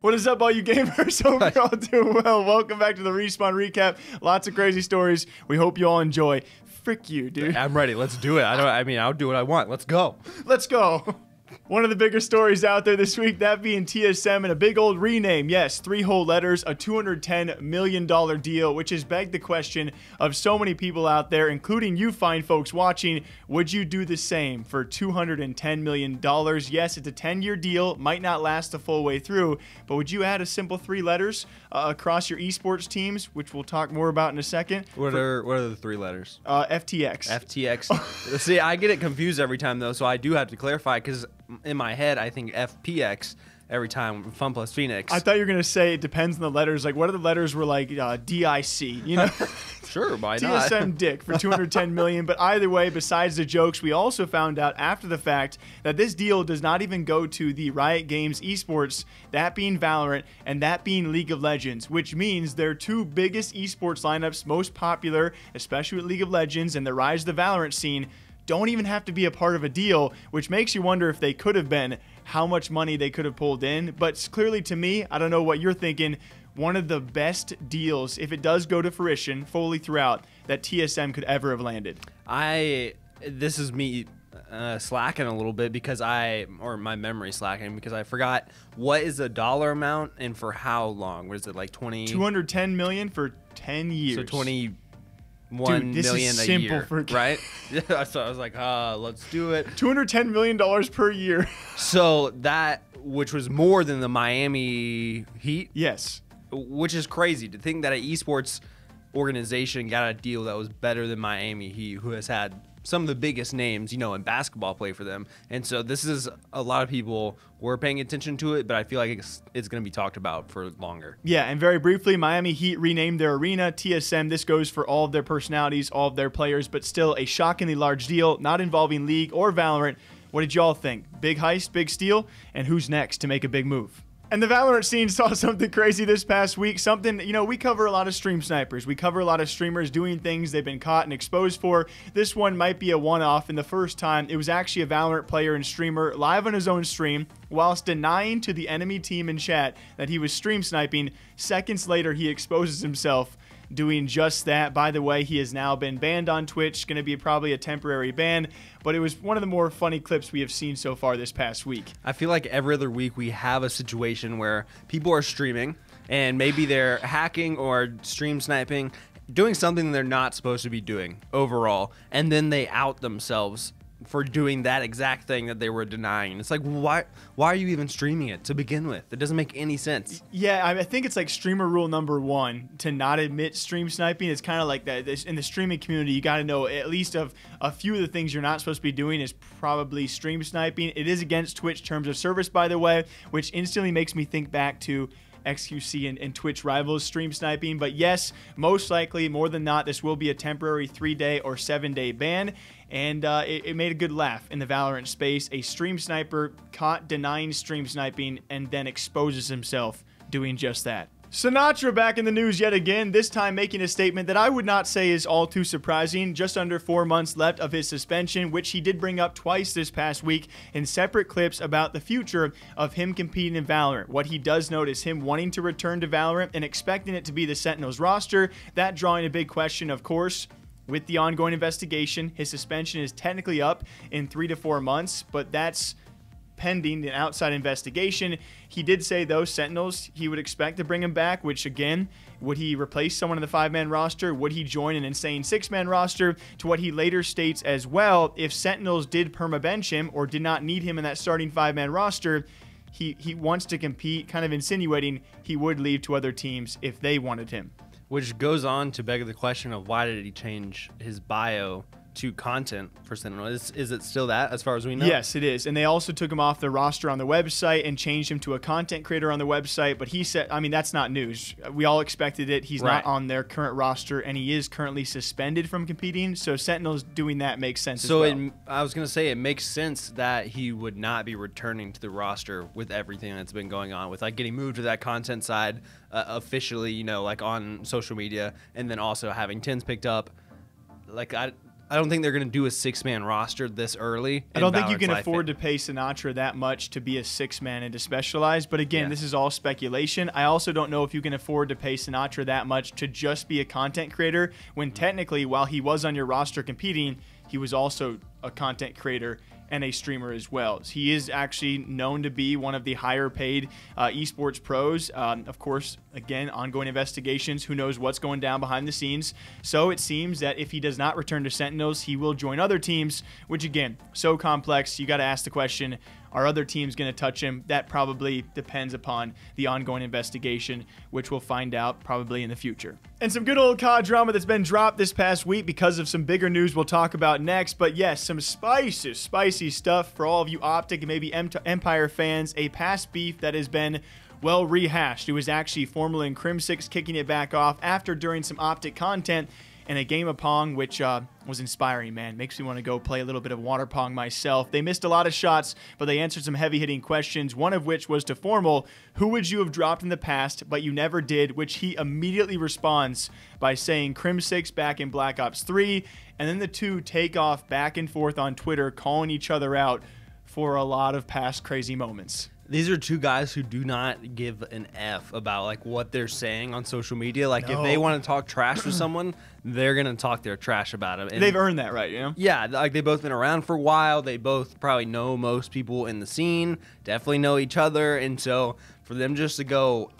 What is up, all you gamers? Hope you're all doing well. Welcome back to the Respawn Recap. Lots of crazy stories. We hope you all enjoy. Frick you, dude. I'm ready. Let's do it. I'll do what I want. Let's go. Let's go. One of the bigger stories out there this week, that being TSM and a big old rename. Yes, 3 whole letters, a $210 million deal, which has begged the question of so many people out there, including you fine folks watching. Would you do the same for $210 million? Yes, it's a 10-year deal, might not last the full way through, but would you add a simple 3 letters across your esports teams, which we'll talk more about in a second? What are the 3 letters? FTX. FTX. See, I get it confused every time, though, so I do have to clarify, because in my head, I think FPX every time, Fun Plus Phoenix. I thought you were going to say it depends on the letters. Like, what are the letters were like DIC, you know? Sure, why not? TSM Dick for $210 million. But either way, besides the jokes, we also found out after the fact that this deal does not even go to the Riot Games esports, that being Valorant and that being League of Legends, which means their 2 biggest esports lineups, most popular, especially with League of Legends and the rise of the Valorant scene, don't even have to be a part of a deal, which makes you wonder if they could have been, how much money they could have pulled in. But clearly to me, I don't know what you're thinking, one of the best deals, if it does go to fruition fully throughout, that TSM could ever have landed. This is me slacking a little bit because my memory slacking because I forgot what is the dollar amount and for how long? What is it, like 210 million for 10 years. So 21 Dude, this million is a simple year, for right? Yeah, so I was like, let's do it. $210 million per year. So that, which was more than the Miami Heat. Yes. Which is crazy to think that an esports organization got a deal that was better than Miami Heat, who has had some of the biggest names, in basketball play for them. And so this is, a lot of people were paying attention to it, but I feel like it's going to be talked about for longer. Yeah, and very briefly, Miami Heat renamed their arena TSM. This goes for all of their personalities, all of their players, but still a shockingly large deal, not involving League or Valorant. What did y'all think? Big heist, big steal, and who's next to make a big move? And the Valorant scene saw something crazy this past week. Something, we cover a lot of stream snipers. We cover a lot of streamers doing things they've been caught and exposed for. This one might be a one-off, and the first time, it was actually a Valorant player and streamer live on his own stream whilst denying to the enemy team in chat that he was stream sniping. Seconds later, he exposes himself doing just that. By the way, he has now been banned on Twitch. Going to be probably a temporary ban, but it was one of the more funny clips we have seen so far this past week. I feel like every other week we have a situation where people are streaming and maybe they're hacking or stream sniping, doing something they're not supposed to be doing overall, and then they out themselves for doing that exact thing that they were denying. It's like, why are you even streaming it to begin with? It doesn't make any sense. Yeah, I think it's like streamer rule number 1 to not admit stream sniping. It's kind of like that. In the streaming community, you got to know at least of a few of the things you're not supposed to be doing is probably stream sniping. It is against Twitch terms of service, by the way, which instantly makes me think back to XQC and Twitch rivals stream sniping. But yes, most likely, more than not, this will be a temporary 3-day or 7-day ban. And it made a good laugh in the Valorant space. A stream sniper caught denying stream sniping and then exposes himself doing just that. Sinatraa back in the news yet again, this time making a statement that I would not say is all too surprising. Just under 4 months left of his suspension, which he did bring up twice this past week in separate clips about the future of him competing in Valorant. What he does note is him wanting to return to Valorant and expecting it to be the Sentinels roster. That drawing a big question, of course. With the ongoing investigation, his suspension is technically up in 3 to 4 months, but that's pending an outside investigation. He did say, though, Sentinels, he would expect to bring him back, which, again, would he replace someone in the 5-man roster? Would he join an insane 6-man roster? To what he later states as well, if Sentinels did permabench him or did not need him in that starting 5-man roster, he wants to compete, kind of insinuating he would leave to other teams if they wanted him. Which goes on to beg the question of why did he change his bio to content for Sentinels? Is it still that, as far as we know? Yes, it is. And they also took him off the roster on the website and changed him to a content creator on the website. But he said, I mean, that's not news. We all expected it. He's not on their current roster, and he is currently suspended from competing. So Sentinels doing that makes sense as well. I was going to say, it makes sense that he would not be returning to the roster with everything that's been going on, with like getting moved to that content side officially, like on social media, and then also having tens picked up. Like, I I don't think they're going to do a 6-man roster this early. I don't think you can afford to pay Sinatraa that much to be a 6-man and to specialize. But again, this is all speculation. I also don't know if you can afford to pay Sinatraa that much to just be a content creator when technically, while he was on your roster competing, he was also a content creator and a streamer as well. He is actually known to be one of the higher paid esports pros. Of course, again, ongoing investigations. Who knows what's going down behind the scenes. So it seems that if he does not return to Sentinels, he will join other teams, which again, so complex. You got to ask the question, are other teams going to touch him? That probably depends upon the ongoing investigation, which we'll find out probably in the future. And some good old COD drama that's been dropped this past week because of some bigger news we'll talk about next. But yes, some spicy stuff for all of you Optic and maybe Empire fans. A past beef that has been well rehashed. It was actually Formal and Crimsix kicking it back off after during some Optic content in a game of Pong, which was inspiring, man. Makes me want to go play a little bit of water Pong myself. They missed a lot of shots, but they answered some heavy-hitting questions, one of which was to Formal, who would you have dropped in the past, but you never did, which he immediately responds by saying Crimsix back in Black Ops 3, and then the two take off back and forth on Twitter, calling each other out for a lot of past crazy moments. These are two guys who do not give an F about like what they're saying on social media. Like if they want to talk trash to someone, they're going to talk their trash about him. And they've earned that right, you know? Yeah, like they've both been around for a while. They both probably know most people in the scene, definitely know each other. And so for them just to go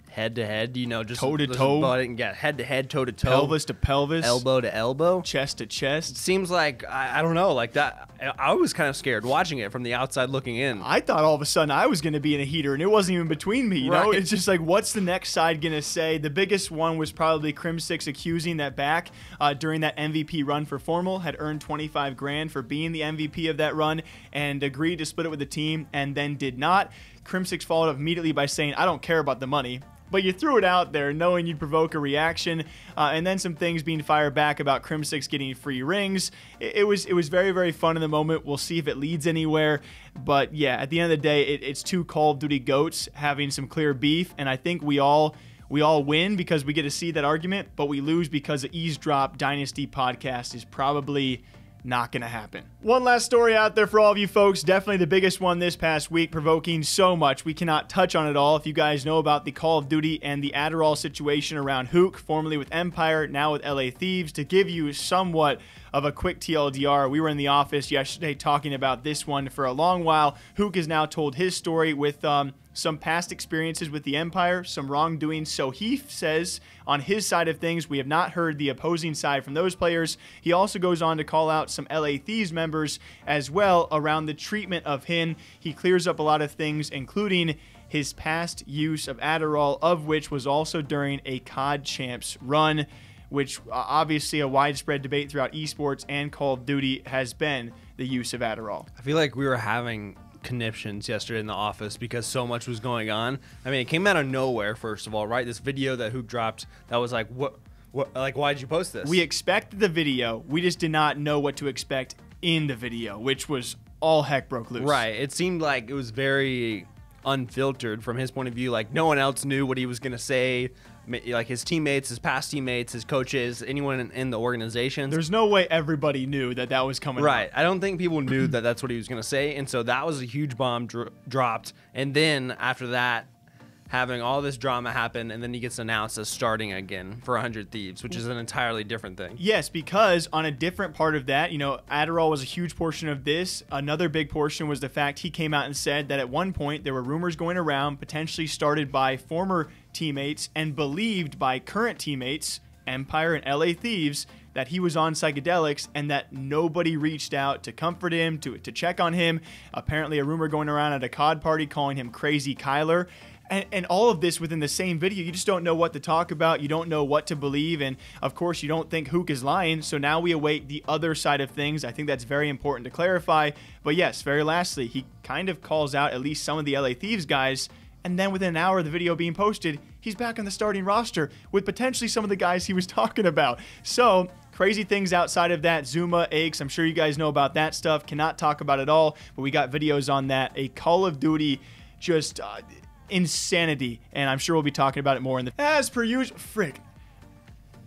head to head, you know, just toe to toe, and get head to head, toe to toe, pelvis to pelvis, elbow to elbow, chest to chest. It seems like I don't know, like that. I was kind of scared watching it from the outside looking in. I thought all of a sudden I was going to be in a heater, and it wasn't even between me. You know, it's just like, what's the next side going to say? The biggest one was probably Crimsix accusing that back during that MVP run for Formal had earned 25 grand for being the MVP of that run and agreed to split it with the team, and then did not. Crimsix followed up immediately by saying, "I don't care about the money." But you threw it out there knowing you'd provoke a reaction, and then some things being fired back about Crimsix getting free rings. It was very, very fun in the moment. We'll see if it leads anywhere. But yeah, at the end of the day, it's two Call of Duty GOATs having some clear beef, and I think we all win because we get to see that argument, but we lose because the Eavesdrop Dynasty podcast is probably not going to happen. One last story out there for all of you folks, definitely the biggest one this past week, provoking so much. We cannot touch on it all. If you guys know about the Call of Duty and the Adderall situation around Huke, formerly with Empire, now with LA Thieves, to give you somewhat of a quick TLDR, we were in the office yesterday talking about this one for a long while. Huke has now told his story with some past experiences with the Empire, some wrongdoing. So he says on his side of things, we have not heard the opposing side from those players. He also goes on to call out some LA Thieves members as well around the treatment of him. He clears up a lot of things, including his past use of Adderall, of which was also during a COD Champs run, which obviously a widespread debate throughout esports and Call of Duty has been the use of Adderall. I feel like we were having conniptions yesterday in the office because so much was going on. I mean, it came out of nowhere, first of all, right? This video that Huke dropped that was like, what, like, why did you post this? We expected the video. We just did not know what to expect in the video, which was all heck broke loose. Right. It seemed like it was very unfiltered from his point of view. Like, no one else knew what he was going to say. Like his teammates, his past teammates, his coaches, anyone in the organization. There's no way everybody knew that was coming right. up. I don't think people knew that that's what he was going to say. And so that was a huge bomb dropped. And then after that, having all this drama happen, and then he gets announced as starting again for 100 Thieves, which is an entirely different thing. Yes, because on a different part of that, you know, Adderall was a huge portion of this. Another big portion was the fact he came out and said that at one point there were rumors going around, potentially started by former teammates and believed by current teammates, Empire and LA Thieves, that he was on psychedelics and that nobody reached out to comfort him, to check on him. Apparently a rumor going around at a COD party calling him Crazy Kyler. And all of this within the same video. You just don't know what to talk about. You don't know what to believe. And, of course, you don't think Huke is lying. So now we await the other side of things. I think that's very important to clarify. But, yes, very lastly, he kind of calls out at least some of the LA Thieves guys. And then within an hour of the video being posted, he's back on the starting roster with potentially some of the guys he was talking about. So crazy things outside of that. Zuma, Aches, I'm sure you guys know about that stuff. Cannot talk about it all. But we got videos on that. A Call of Duty just... insanity, and I'm sure we'll be talking about it more in the as per usual. Frick,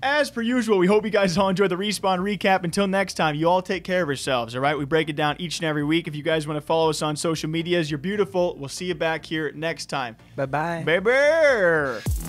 As per usual, we hope you guys all enjoyed the Respawn recap. Until next time, you all take care of yourselves, all right? We break it down each and every week. If you guys want to follow us on social medias, you're beautiful. We'll see you back here next time. Bye-bye. Bye-bye.